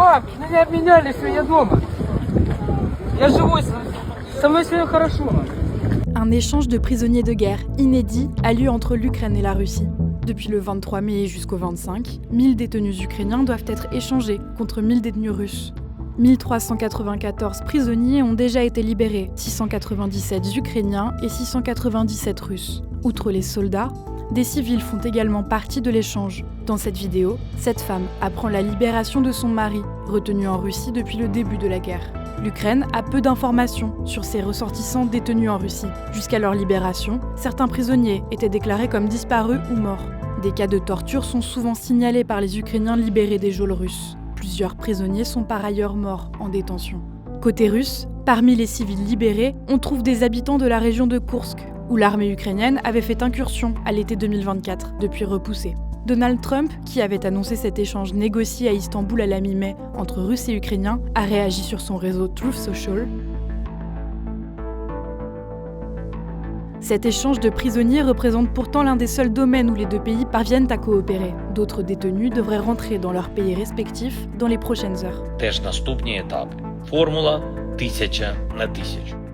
Пап, меня обменяли, все, я дома. Я живой, со мной все хорошо. Un échange de prisonniers de guerre inédit a lieu entre l'Ukraine et la Russie. Depuis le 23 mai jusqu'au 25, 1000 détenus ukrainiens doivent être échangés contre 1000 détenus russes. 1394 prisonniers ont déjà été libérés, 697 ukrainiens et 697 russes. Outre les soldats, des civils font également partie de l'échange. Dans cette vidéo, cette femme apprend la libération de son mari, retenu en Russie depuis le début de la guerre. L'Ukraine a peu d'informations sur ses ressortissants détenus en Russie. Jusqu'à leur libération, certains prisonniers étaient déclarés comme disparus ou morts. Des cas de torture sont souvent signalés par les Ukrainiens libérés des geôles russes. Plusieurs prisonniers sont par ailleurs morts en détention. Côté russe, parmi les civils libérés, on trouve des habitants de la région de Koursk, où l'armée ukrainienne avait fait incursion à l'été 2024, depuis repoussée. Donald Trump, qui avait annoncé cet échange négocié à Istanbul à la mi-mai entre Russes et Ukrainiens, a réagi sur son réseau Truth Social. Cet échange de prisonniers représente pourtant l'un des seuls domaines où les deux pays parviennent à coopérer. D'autres détenus devraient rentrer dans leurs pays respectifs dans les prochaines heures. Теж наступні етапи. Формула 1000 на 1000.